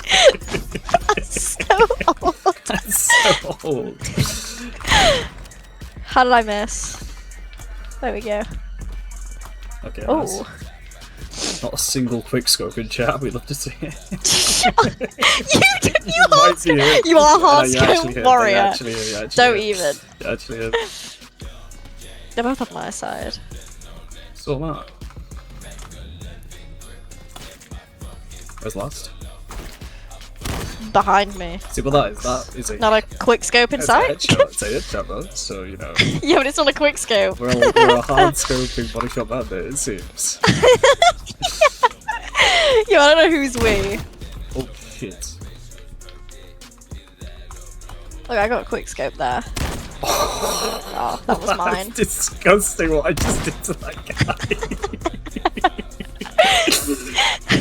That's so old. That's so old. How did I miss? There we go. Okay, Oh. nice. Not a single quick scope in chat. We'd love to see it. you are hard You scope actually warrior. Don't hit. even. You actually hit. They're both on my side. So am I. Where's last? Behind me. See what that is? That is a Not a quick scope it's inside? a headshot. It's a headshot though, so you know. Yeah, but it's not a quick scope. We're a hard scoping body shot bandit, it seems. Yeah, I don't know who's we. Oh shit. Look, I got a quick scope there. Oh, that was mine. That's disgusting what I just did to that guy.